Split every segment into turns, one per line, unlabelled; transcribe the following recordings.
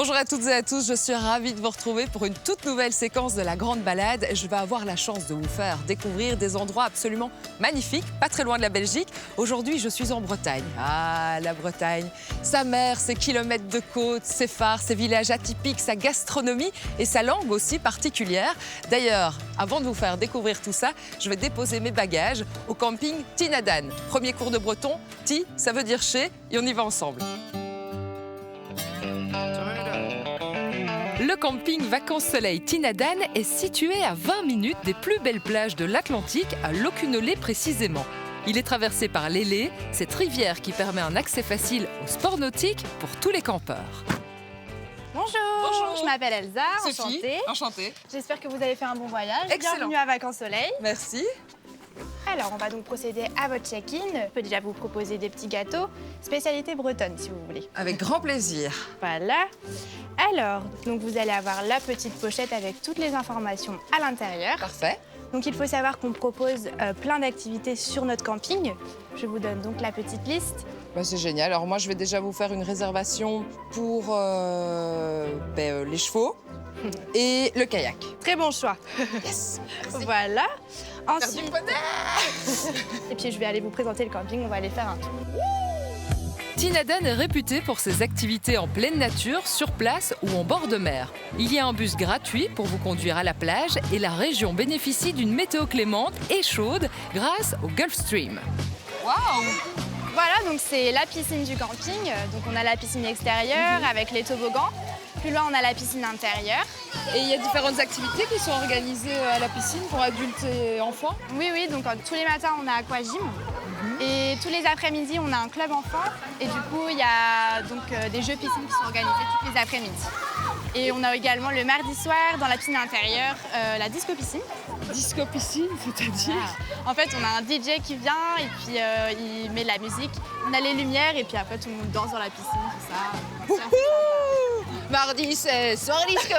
Bonjour à toutes et à tous, je suis ravie de vous retrouver pour une toute nouvelle séquence de la grande balade. Je vais avoir la chance de vous faire découvrir des endroits absolument magnifiques, pas très loin de la Belgique. Aujourd'hui, je suis en Bretagne. Ah, la Bretagne, sa mer, ses kilomètres de côte, ses phares, ses villages atypiques, sa gastronomie et sa langue aussi particulière. D'ailleurs, avant de vous faire découvrir tout ça, je vais déposer mes bagages au camping Tinadan. Premier cours de breton, Ti, ça veut dire chez, et on y va ensemble. Le camping Vacances-Soleil Tinadan est situé à 20 minutes des plus belles plages de l'Atlantique, à Locunolé précisément. Il est traversé par l'Élé, cette rivière qui permet un accès facile au sport nautique pour tous les campeurs.
Bonjour,
Bonjour.
Je m'appelle Elsa,
Sophie,
enchantée.
enchantée.
J'espère que vous avez fait un bon voyage.
Excellent.
Bienvenue à Vacances-Soleil.
Merci.
Alors, on va donc procéder à votre check-in. Je peux déjà vous proposer des petits gâteaux, spécialité bretonne si vous voulez.
Avec grand plaisir.
Voilà. Alors, donc vous allez avoir la petite pochette avec toutes les informations à l'intérieur.
Parfait.
Donc il faut savoir qu'on propose plein d'activités sur notre camping. Je vous donne donc la petite liste.
Bah, c'est génial. Alors moi, je vais déjà vous faire une réservation pour les chevaux et le kayak.
Très bon choix.
Yes.
Voilà.
Faire du
Ensuite,
poney.
et puis je vais aller vous présenter le camping. On va aller faire un tour.
Tinadan est réputé pour ses activités en pleine nature, sur place ou en bord de mer. Il y a un bus gratuit pour vous conduire à la plage et la région bénéficie d'une météo clémente et chaude grâce au Gulf Stream. Waouh!
Voilà, donc c'est la piscine du camping. Donc on a la piscine extérieure avec les toboggans. Plus loin, on a la piscine intérieure.
Et il y a différentes activités qui sont organisées à la piscine pour adultes et enfants?
Oui, donc tous les matins, on a aquagym. Et tous les après-midi, on a un club enfant. Et du coup, il y a donc des jeux piscine qui sont organisés tous les après-midi. Et on a également le mardi soir, dans la piscine intérieure, la disco piscine.
Disco piscine, c'est-à-dire?
En fait, on a un DJ qui vient et puis il met de la musique. On a les lumières et puis après, tout le monde danse dans la piscine, tout ça. C'est un peu sympa.
Mardi, c'est soirée disco,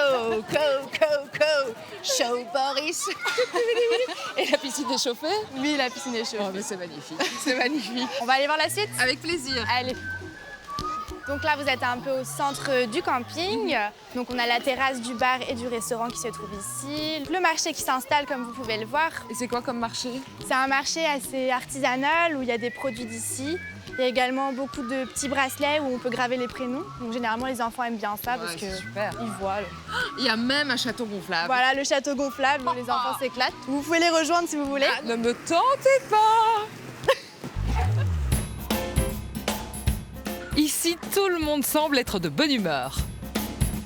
show Boris. Et la piscine est chauffée?
Oui, la piscine est chaude.
Oh, mais c'est magnifique, c'est magnifique.
On va aller voir la suite?
Avec plaisir.
Allez. Donc là, vous êtes un peu au centre du camping. Donc on a la terrasse du bar et du restaurant qui se trouve ici. Le marché qui s'installe, comme vous pouvez le voir.
Et c'est quoi comme marché?
C'est un marché assez artisanal où il y a des produits d'ici. Il y a également beaucoup de petits bracelets où on peut graver les prénoms. Donc généralement, les enfants aiment bien ça parce que ils voient.
Il y a même un château gonflable.
Voilà, le château gonflable où les enfants s'éclatent. Vous pouvez les rejoindre si vous voulez.
Ah, ne me tentez pas. Ici, tout le monde semble être de bonne humeur.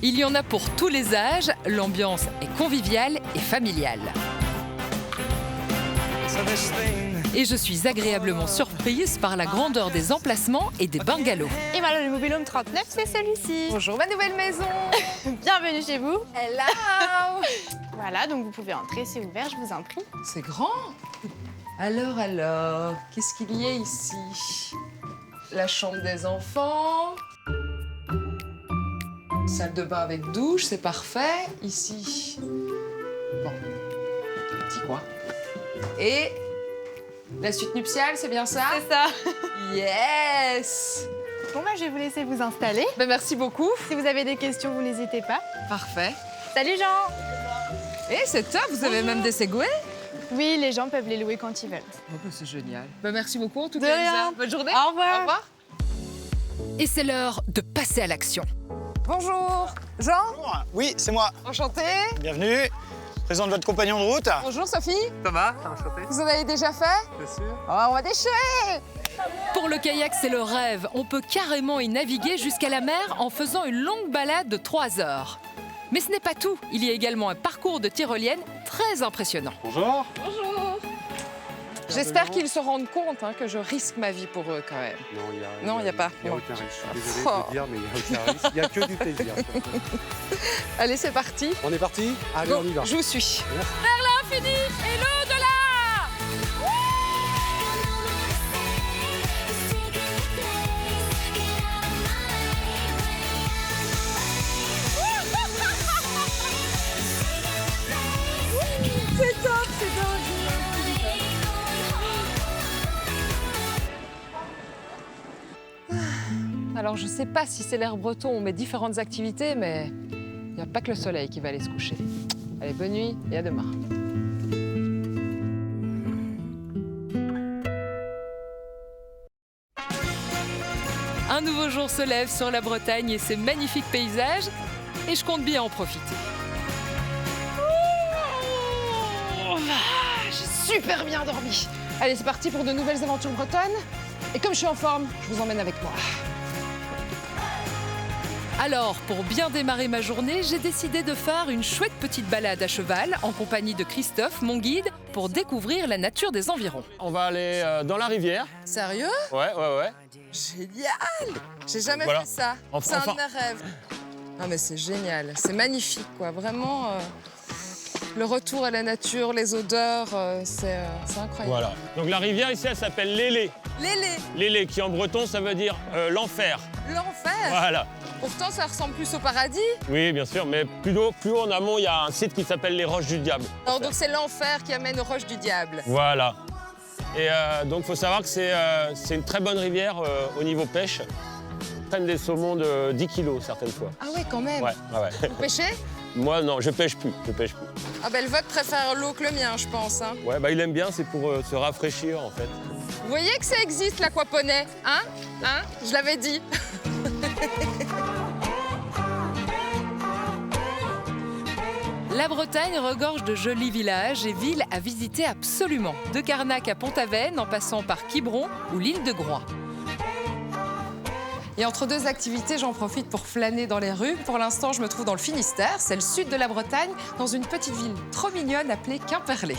Il y en a pour tous les âges, l'ambiance est conviviale et familiale. Et je suis agréablement surprise par la grandeur des emplacements et des bungalows.
Et voilà, le mobil-home 39, c'est celui-ci.
Bonjour ma nouvelle maison.
Bienvenue chez vous.
Hello.
Voilà, donc vous pouvez entrer, c'est ouvert, je vous en prie.
C'est grand. Alors, qu'est-ce qu'il y a ici? La chambre des enfants. Salle de bain avec douche, c'est parfait. Ici, bon, petit coin. Et la suite nuptiale, c'est bien ça?
C'est ça.
Yes.
Bon, bah, je vais vous laisser vous installer.
Ben, merci beaucoup.
Si vous avez des questions, vous n'hésitez pas.
Parfait.
Salut Jean.
Et c'est top, vous avez même des Segway?
Oui, les gens peuvent les louer quand ils veulent.
Oh, ben, c'est génial. Ben, merci beaucoup en tout
De
cas,
rien.
Elsa. Bonne journée.
Au revoir.
Au revoir. Et c'est l'heure de passer à l'action. Bonjour. Jean,
Bonjour. Oui, c'est moi.
enchanté.
Bienvenue. Présente votre compagnon de route.
Bonjour Sophie.
Ça va? Enchanté.
Vous en avez déjà fait?
Bien sûr.
Oh, on va déchirer. Pour le kayak, c'est le rêve. On peut carrément y naviguer jusqu'à la mer en faisant une longue balade de 3 heures. Mais ce n'est pas tout. Il y a également un parcours de tyrolienne très impressionnant.
Bonjour.
J'espère qu'ils se rendent compte que je risque ma vie pour eux quand même. Non, il y a pas.
Il n'y a
Bon.
aucun risque. Je suis désolé
Oh.
de le dire, mais il n'y a aucun risque. Il n'y a que du plaisir.
Allez, c'est parti.
On est parti? Allez,
Go,
on y va.
je vous suis.
Merci.
Vers l'infini et l'au-delà. C'est top, c'est dingue. Alors Alors, je ne sais pas si c'est l'air breton ou mes différentes activités, mais il n'y a pas que le soleil qui va aller se coucher. Allez, bonne nuit et à demain. Un nouveau jour se lève sur la Bretagne et ses magnifiques paysages, et je compte bien en profiter. J'ai super bien dormi. Allez, c'est parti pour de nouvelles aventures bretonnes. Et comme je suis en forme, je vous emmène avec moi. Alors, pour bien démarrer ma journée, j'ai décidé de faire une chouette petite balade à cheval en compagnie de Christophe, mon guide, pour découvrir la nature des environs.
On va aller dans la rivière.
Sérieux?
Ouais.
Génial! J'ai jamais
Voilà.
fait ça.
Enfin-
C'est un de mes rêves. Non mais c'est génial, c'est magnifique quoi. Vraiment, le retour à la nature, les odeurs, c'est incroyable.
Voilà. Donc la rivière ici, elle s'appelle l'Élé.
Lélé,
L'Élé, qui en breton, ça veut dire l'enfer.
l'enfer.
Voilà.
Pourtant, ça ressemble plus au paradis.
Oui, bien sûr, mais plus haut en amont, il y a un site qui s'appelle les Roches du Diable.
Alors donc c'est l'enfer qui amène aux roches du diable.
Voilà. Et donc, il faut savoir que c'est une très bonne rivière au niveau pêche. Ils prennent des saumons de 10 kilos certaines fois.
Ah ouais, quand même.
Ouais.
Vous pêchez?
Moi, non, je pêche plus.
Ah ben le vôtre préfère l'eau que le mien, je pense. Hein.
Ouais, il aime bien, c'est pour se rafraîchir, en fait.
Vous voyez que ça existe, l'aquaponie, hein? Hein? Je l'avais dit. La Bretagne regorge de jolis villages et villes à visiter absolument. De Carnac à Pont-Aven, en passant par Quiberon ou l'île de Groix. Et entre deux activités, j'en profite pour flâner dans les rues. Pour l'instant, je me trouve dans le Finistère, c'est le sud de la Bretagne, dans une petite ville trop mignonne appelée Quimperlé.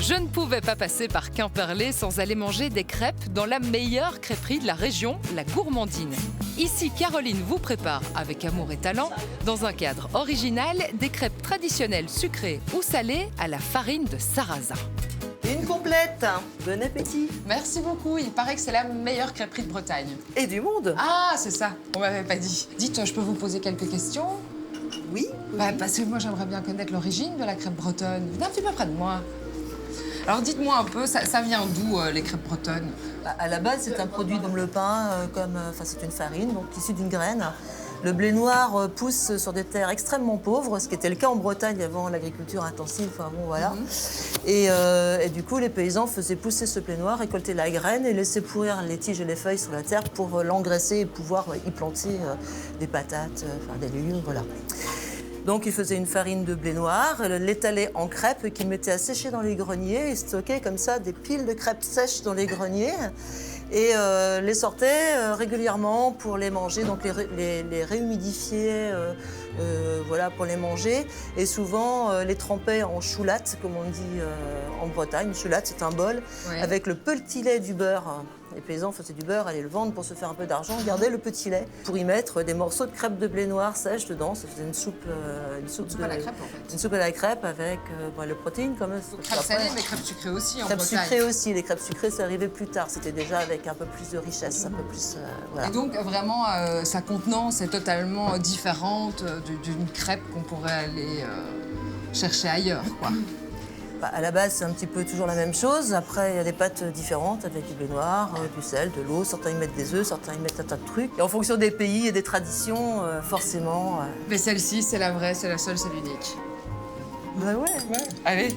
Je ne pouvais pas passer par Quimperlé sans aller manger des crêpes dans la meilleure crêperie de la région, la Gourmandine. Ici, Caroline vous prépare, avec amour et talent, dans un cadre original, des crêpes traditionnelles sucrées ou salées à la farine de sarrasin.
Une complète. Bon appétit.
Merci beaucoup, il paraît que c'est la meilleure crêperie de Bretagne.
Et du monde.
Ah, c'est ça, on m'avait pas dit. Dites, je peux vous poser quelques questions?
Oui.
Parce que moi, j'aimerais bien connaître l'origine de la crêpe bretonne. Venez un petit peu près de moi. Alors, dites-moi un peu, ça vient d'où, les crêpes bretonnes?
À la base, c'est un produit comme le pain, c'est une farine, donc issue d'une graine. Le blé noir pousse sur des terres extrêmement pauvres, ce qui était le cas en Bretagne avant l'agriculture intensive. Enfin, bon, voilà. Et du coup, les paysans faisaient pousser ce blé noir, récolter la graine et laissaient pourrir les tiges et les feuilles sur la terre pour l'engraisser et pouvoir y planter des patates, des légumes, voilà. Donc, ils faisaient une farine de blé noir, l'étalaient en crêpes qu'ils mettaient à sécher dans les greniers et stockaient comme ça des piles de crêpes sèches dans les greniers et les sortaient régulièrement pour les manger, donc les réhumidifier voilà, pour les manger et souvent les trempaient en choulatte, comme on dit en Bretagne. Une choulatte, c'est un bol avec le petit lait du beurre. Les paysans faisaient du beurre, allaient le vendre pour se faire un peu d'argent, gardaient le petit lait pour y mettre des morceaux de crêpes de blé noir sèches dedans. Ça faisait une soupe
à la crêpe, en fait.
Une soupe à la crêpe avec le protéine comme ça.
Crêpes salées, mais crêpes sucrées aussi en
Crêpes
Bretagne.
sucrées aussi. Les crêpes sucrées, ça arrivait plus tard. C'était déjà avec un peu plus de richesse, un peu plus... voilà.
Et donc, vraiment, sa contenance est totalement différente d'une crêpe qu'on pourrait aller chercher ailleurs, quoi.
À la base, c'est un petit peu toujours la même chose. Après, il y a des pâtes différentes avec du blé noir, du sel, de l'eau. Certains y mettent des œufs, certains y mettent un tas de trucs. Et en fonction des pays et des traditions, forcément...
Mais celle-ci, c'est la vraie, c'est la seule, c'est l'unique.
Bah ouais.
Allez.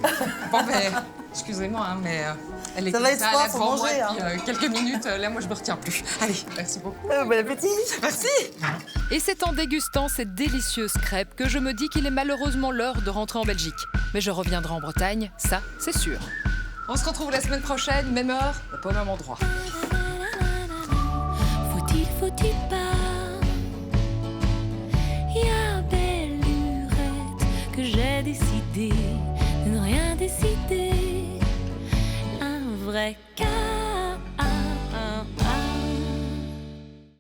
Bon, mais, excusez-moi, hein, mais elle est
Ça
comme
va être
ça,
froid,
là,
faut
devant
manger,
moi depuis quelques minutes. Là, moi, je me retiens plus. Allez, merci beaucoup.
Bon appétit.
Merci. Et c'est en dégustant cette délicieuse crêpe que je me dis qu'il est malheureusement l'heure de rentrer en Belgique. Mais je reviendrai en Bretagne, ça, c'est sûr. On se retrouve la semaine prochaine, même heure, pas au même endroit.
Faut-il pas? Y a belle lurette que j'ai décidé de ne rien décider. Un vrai